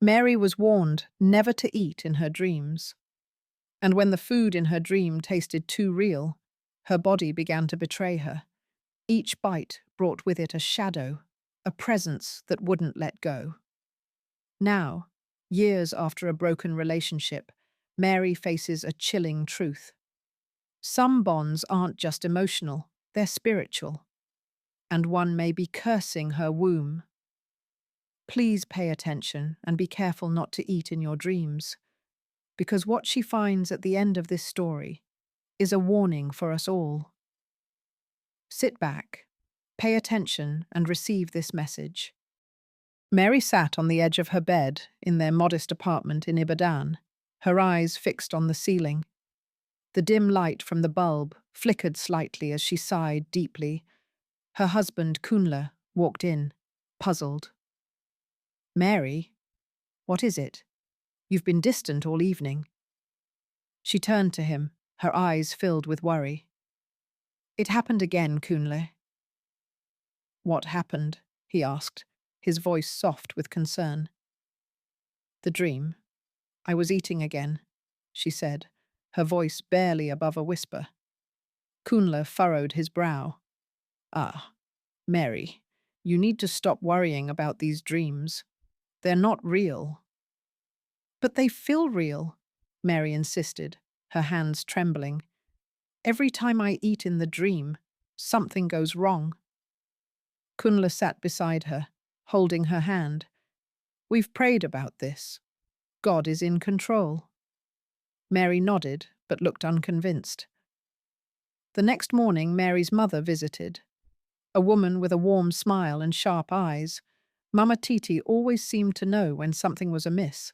Mary was warned never to eat in her dreams. And when the food in her dream tasted too real, her body began to betray her. Each bite brought with it a shadow, a presence that wouldn't let go. Now, years after a broken relationship, Mary faces a chilling truth. Some bonds aren't just emotional, they're spiritual. And one may be cursing her womb. Please pay attention and be careful not to eat in your dreams, because what she finds at the end of this story is a warning for us all. Sit back, pay attention, and receive this message. Mary sat on the edge of her bed in their modest apartment in Ibadan, her eyes fixed on the ceiling. The dim light from the bulb flickered slightly as she sighed deeply. Her husband, Kunle, walked in, puzzled. "Mary, what is it? You've been distant all evening." She turned to him, her eyes filled with worry. "It happened again, Kunle." "What happened?" he asked, his voice soft with concern. "The dream. I was eating again," she said, her voice barely above a whisper. Kunle furrowed his brow. "Ah, Mary, you need to stop worrying about these dreams. They're not real." "But they feel real," Mary insisted, her hands trembling. "Every time I eat in the dream, something goes wrong." Kunle sat beside her, holding her hand. "We've prayed about this. God is in control." Mary nodded, but looked unconvinced. The next morning, Mary's mother visited. A woman with a warm smile and sharp eyes. Mama Titi always seemed to know when something was amiss.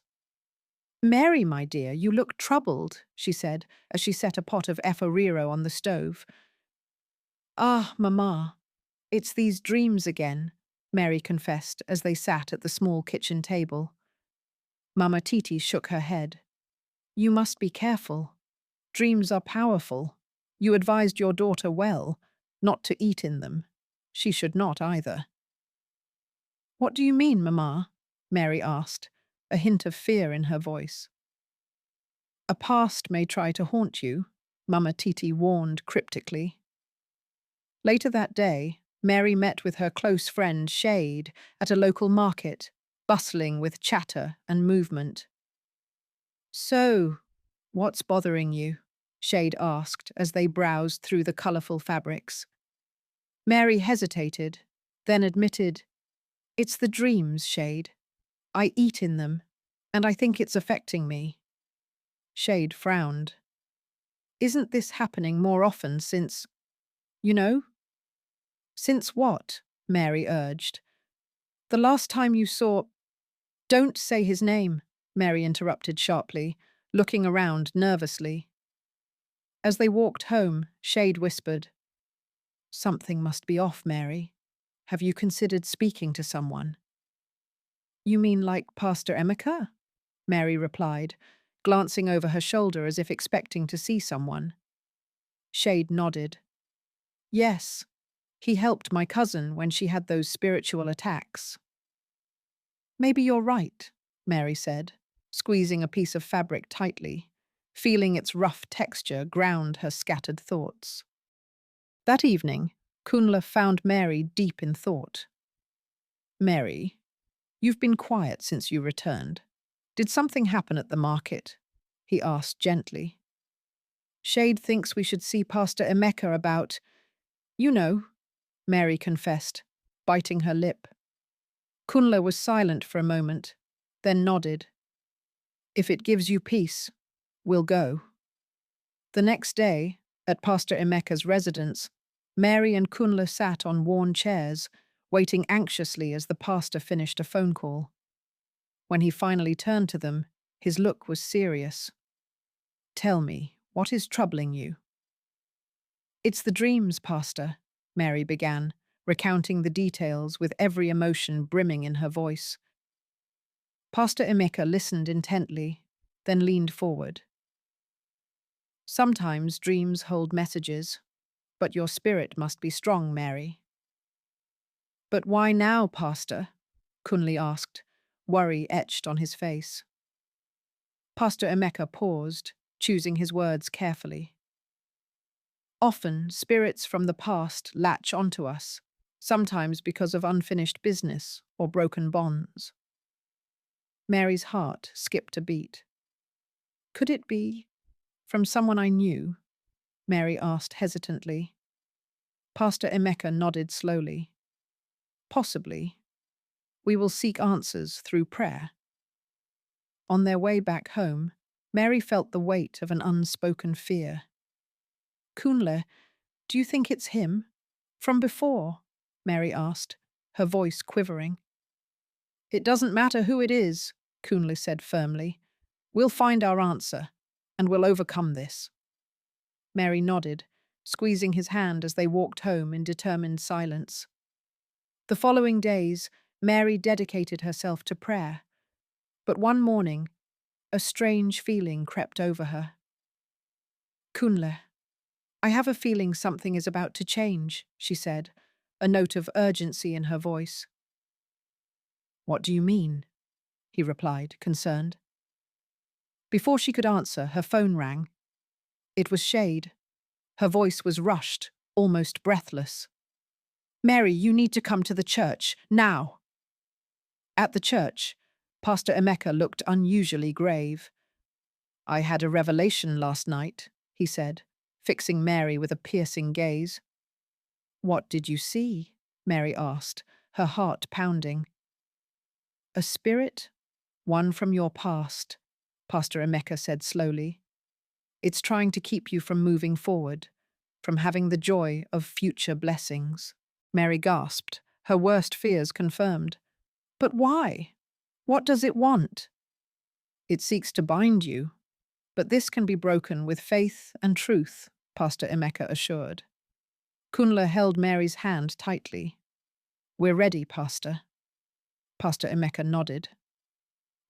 "Mary, my dear, you look troubled," she said, as she set a pot of efferiro on the stove. "Ah, Mama, it's these dreams again," Mary confessed as they sat at the small kitchen table. Mama Titi shook her head. "You must be careful. Dreams are powerful. You advised your daughter well, not to eat in them. She should not either." "What do you mean, Mama?" Mary asked, a hint of fear in her voice. "A past may try to haunt you," Mama Titi warned cryptically. Later that day, Mary met with her close friend Shade at a local market, bustling with chatter and movement. "So, what's bothering you?" Shade asked as they browsed through the colourful fabrics. Mary hesitated, then admitted, "It's the dreams, Shade. I eat in them, and I think it's affecting me." Shade frowned. "Isn't this happening more often since, you know?" "Since what?" Mary urged. "The last time you saw—" "Don't say his name," Mary interrupted sharply, looking around nervously. As they walked home, Shade whispered, "Something must be off, Mary. Have you considered speaking to someone?" "You mean like Pastor Emeka?" Mary replied, glancing over her shoulder as if expecting to see someone. Shade nodded. "Yes, he helped my cousin when she had those spiritual attacks." "Maybe you're right," Mary said, squeezing a piece of fabric tightly, feeling its rough texture ground her scattered thoughts. That evening, Kunle found Mary deep in thought. "Mary, you've been quiet since you returned. Did something happen at the market?" he asked gently. "Shade thinks we should see Pastor Emeka about— You know," Mary confessed, biting her lip. Kunle was silent for a moment, then nodded. "If it gives you peace, we'll go." The next day, at Pastor Emeka's residence, Mary and Kunle sat on worn chairs, waiting anxiously as the pastor finished a phone call. When he finally turned to them, his look was serious. "Tell me, what is troubling you?" "It's the dreams, Pastor," Mary began, recounting the details with every emotion brimming in her voice. Pastor Emeka listened intently, then leaned forward. "Sometimes dreams hold messages, but your spirit must be strong, Mary." "But why now, Pastor?" Kunle asked, worry etched on his face. Pastor Emeka paused, choosing his words carefully. Often, spirits from the past latch onto us, sometimes because of unfinished business or broken bonds. Mary's heart skipped a beat. Could it be from someone I knew? Mary asked hesitantly. Pastor Emeka nodded slowly. Possibly. We will seek answers through prayer. On their way back home, Mary felt the weight of an unspoken fear. Kunle, do you think it's him? From before? Mary asked, her voice quivering. It doesn't matter who it is, Kunle said firmly. We'll find our answer, and we'll overcome this. Mary nodded, squeezing his hand as they walked home in determined silence. The following days, Mary dedicated herself to prayer. But one morning, a strange feeling crept over her. Kunle, I have a feeling something is about to change, she said, a note of urgency in her voice. What do you mean? He replied, concerned. Before she could answer, her phone rang. It was Shade. Her voice was rushed, almost breathless. Mary, you need to come to the church, now. At the church, Pastor Emeka looked unusually grave. I had a revelation last night, he said, fixing Mary with a piercing gaze. What did you see? Mary asked, her heart pounding. A spirit? One from your past, Pastor Emeka said slowly. It's trying to keep you from moving forward, from having the joy of future blessings. Mary gasped, her worst fears confirmed. But why? What does it want? It seeks to bind you, but this can be broken with faith and truth, Pastor Emeka assured. Kunle held Mary's hand tightly. We're ready, Pastor. Pastor Emeka nodded.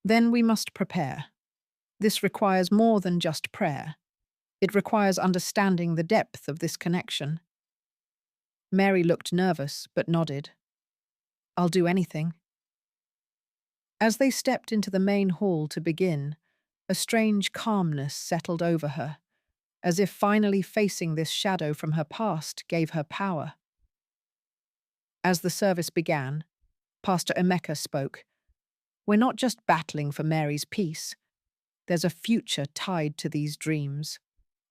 Then we must prepare. This requires more than just prayer. It requires understanding the depth of this connection. Mary looked nervous, but nodded. I'll do anything. As they stepped into the main hall to begin, a strange calmness settled over her, as if finally facing this shadow from her past gave her power. As the service began, Pastor Emeka spoke. We're not just battling for Mary's peace. There's a future tied to these dreams,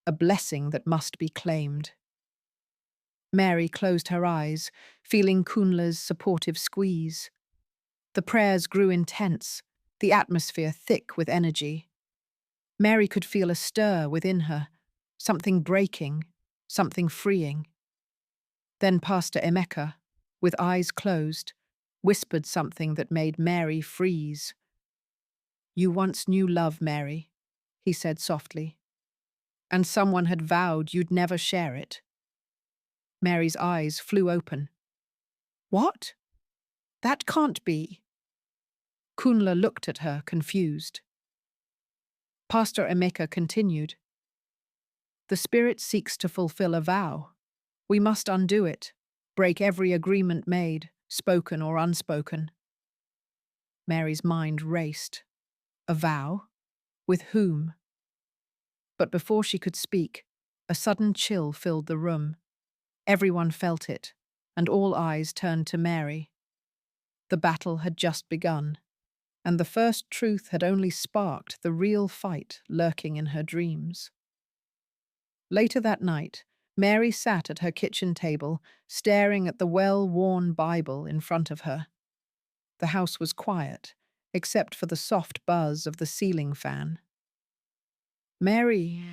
a blessing that must be claimed. Mary closed her eyes, feeling Kunle's supportive squeeze. The prayers grew intense, the atmosphere thick with energy. Mary could feel a stir within her, something breaking, something freeing. Then Pastor Emeka, with eyes closed, whispered something that made Mary freeze. You once knew love, Mary, he said softly, and someone had vowed you'd never share it. Mary's eyes flew open. What? That can't be. Kunle looked at her, confused. Pastor Emeka continued. The spirit seeks to fulfill a vow. We must undo it, break every agreement made, spoken or unspoken. Mary's mind raced. A vow? With whom? But before she could speak, a sudden chill filled the room. Everyone felt it, and all eyes turned to Mary. The battle had just begun, and the first truth had only sparked the real fight lurking in her dreams. Later that night, Mary sat at her kitchen table, staring at the well-worn Bible in front of her. The house was quiet, except for the soft buzz of the ceiling fan. Mary,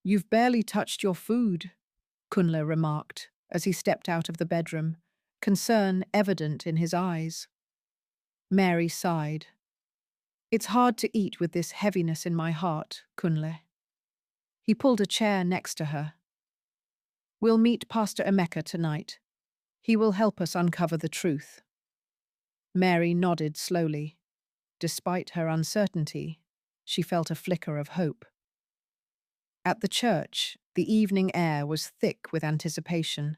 you've barely touched your food, Kunle remarked as he stepped out of the bedroom, concern evident in his eyes. Mary sighed. It's hard to eat with this heaviness in my heart, Kunle. He pulled a chair next to her. We'll meet Pastor Emeka tonight. He will help us uncover the truth. Mary nodded slowly. Despite her uncertainty, she felt a flicker of hope. At the church, the evening air was thick with anticipation.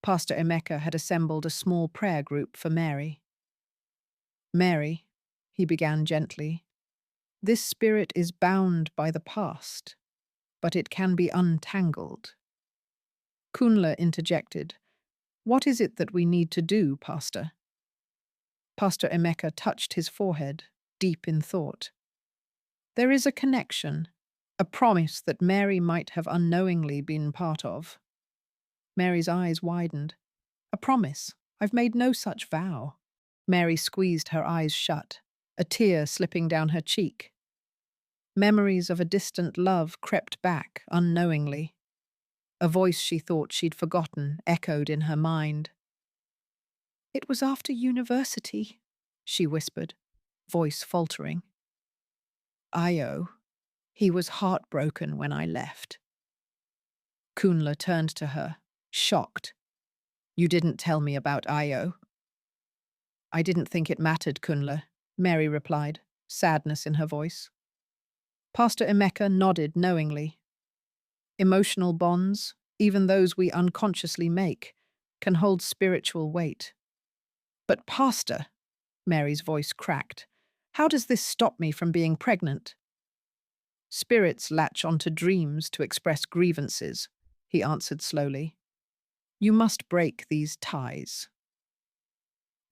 Pastor Emeka had assembled a small prayer group for Mary. Mary, he began gently. This spirit is bound by the past, but it can be untangled. Kunle interjected. What is it that we need to do, Pastor? Pastor Emeka touched his forehead, deep in thought. There is a connection, a promise that Mary might have unknowingly been part of. Mary's eyes widened. A promise? I've made no such vow. Mary squeezed her eyes shut, a tear slipping down her cheek. Memories of a distant love crept back unknowingly. A voice she thought she'd forgotten echoed in her mind. It was after university, she whispered, voice faltering. Io, he was heartbroken when I left. Kunle turned to her, shocked. You didn't tell me about Io. I didn't think it mattered, Kunle, Mary replied, sadness in her voice. Pastor Emeka nodded knowingly. Emotional bonds, even those we unconsciously make, can hold spiritual weight. But Pastor, Mary's voice cracked, how does this stop me from being pregnant? Spirits latch onto dreams to express grievances, he answered slowly. You must break these ties.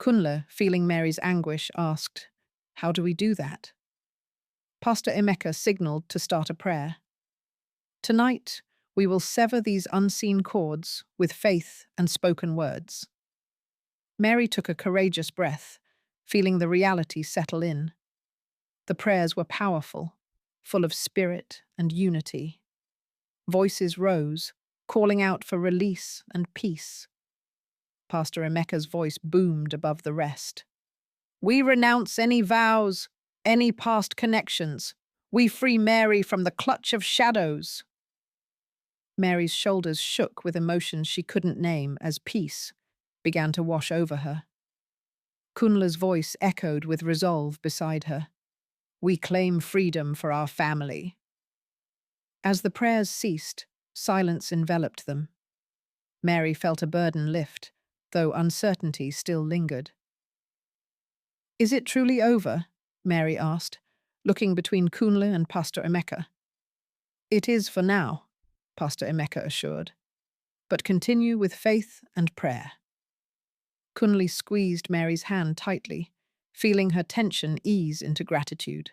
Kunle, feeling Mary's anguish, asked, how do we do that? Pastor Emeka signaled to start a prayer. Tonight, we will sever these unseen cords with faith and spoken words. Mary took a courageous breath, feeling the reality settle in. The prayers were powerful, full of spirit and unity. Voices rose, calling out for release and peace. Pastor Emeka's voice boomed above the rest. We renounce any vows, any past connections. We free Mary from the clutch of shadows. Mary's shoulders shook with emotions she couldn't name as peace began to wash over her. Kunle's voice echoed with resolve beside her. We claim freedom for our family. As the prayers ceased, silence enveloped them. Mary felt a burden lift, though uncertainty still lingered. Is it truly over? Mary asked, looking between Kunle and Pastor Emeka. It is for now, Pastor Emeka assured, but continue with faith and prayer. Kunle squeezed Mary's hand tightly, feeling her tension ease into gratitude.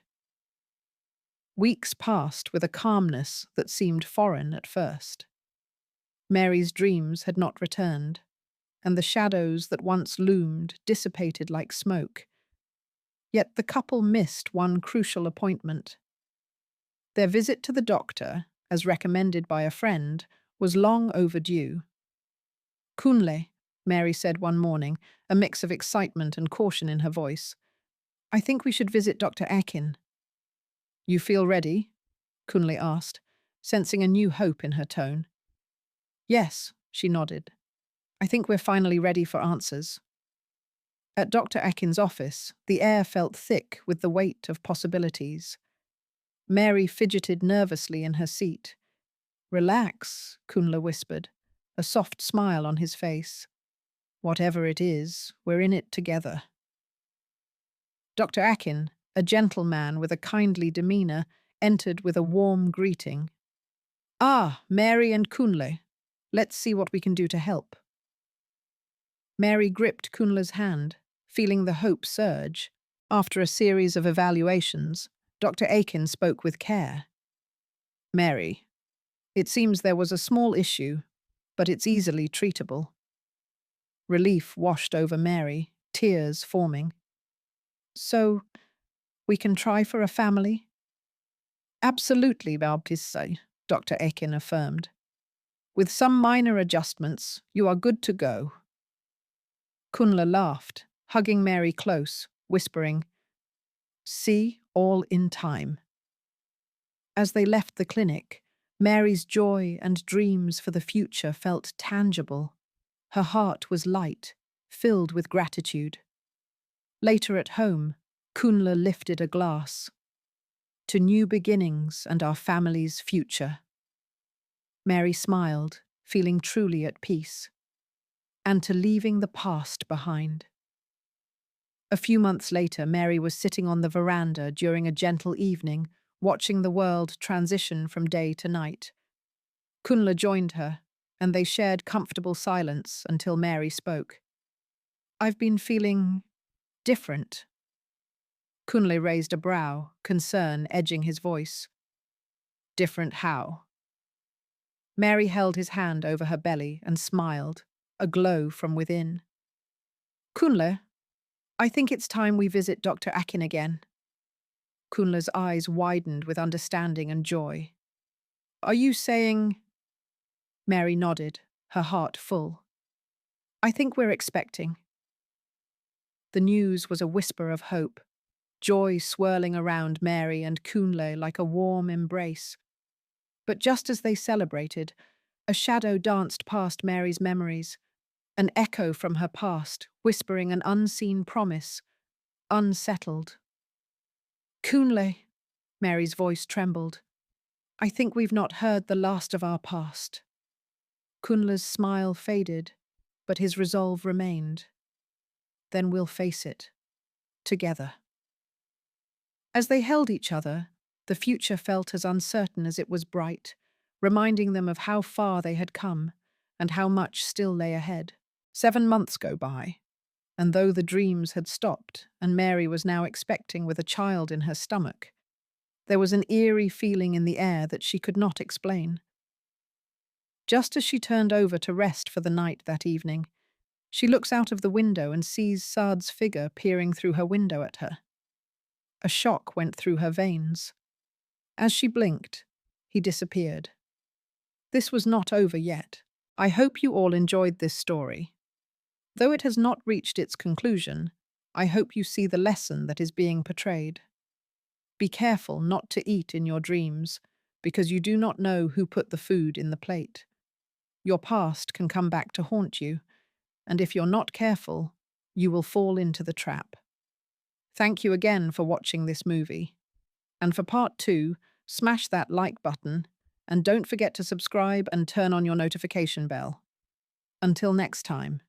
Weeks passed with a calmness that seemed foreign at first. Mary's dreams had not returned, and the shadows that once loomed dissipated like smoke. Yet the couple missed one crucial appointment. Their visit to the doctor, as recommended by a friend, was long overdue. Kunle, Mary said one morning, a mix of excitement and caution in her voice. I think we should visit Dr. Akin. You feel ready? Kunle asked, sensing a new hope in her tone. Yes, she nodded. I think we're finally ready for answers. At Dr. Akin's office, the air felt thick with the weight of possibilities. Mary fidgeted nervously in her seat. Relax, Kunle whispered, a soft smile on his face. Whatever it is, we're in it together. Dr. Akin, a gentleman with a kindly demeanour, entered with a warm greeting. Ah, Mary and Kunle. Let's see what we can do to help. Mary gripped Kunle's hand, feeling the hope surge. After a series of evaluations, Dr. Akin spoke with care. Mary, it seems there was a small issue, but it's easily treatable. Relief washed over Mary, tears forming. So, we can try for a family? Absolutely, Baptiste, Dr. Akin affirmed. With some minor adjustments, you are good to go. Kunle laughed, hugging Mary close, whispering, See, all in time. As they left the clinic, Mary's joy and dreams for the future felt tangible. Her heart was light, filled with gratitude. Later at home, Kunle lifted a glass. To new beginnings and our family's future. Mary smiled, feeling truly at peace. And to leaving the past behind. A few months later, Mary was sitting on the veranda during a gentle evening, watching the world transition from day to night. Kunle joined her, and they shared comfortable silence until Mary spoke. "I've been feeling different." Kunle raised a brow, concern edging his voice. "Different how?" Mary held his hand over her belly and smiled, a glow from within. "Kunle, I think it's time we visit Dr. Akin again." Kunle's eyes widened with understanding and joy. "Are you saying—" Mary nodded, her heart full. "I think we're expecting." The news was a whisper of hope, joy swirling around Mary and Kunle like a warm embrace. But just as they celebrated, a shadow danced past Mary's memories, an echo from her past, whispering an unseen promise, unsettled. "Kunle," Mary's voice trembled. "I think we've not heard the last of our past." Kunle's smile faded, but his resolve remained. "Then we'll face it, together." As they held each other, the future felt as uncertain as it was bright, reminding them of how far they had come and how much still lay ahead. 7 months go by, and though the dreams had stopped and Mary was now expecting with a child in her stomach, there was an eerie feeling in the air that she could not explain. Just as she turned over to rest for the night that evening, she looks out of the window and sees Saad's figure peering through her window at her. A shock went through her veins. As she blinked, he disappeared. This was not over yet. I hope you all enjoyed this story. Though it has not reached its conclusion, I hope you see the lesson that is being portrayed. Be careful not to eat in your dreams, because you do not know who put the food in the plate. Your past can come back to haunt you, and if you're not careful, you will fall into the trap. Thank you again for watching this movie. And for part 2, smash that like button, and don't forget to subscribe and turn on your notification bell. Until next time.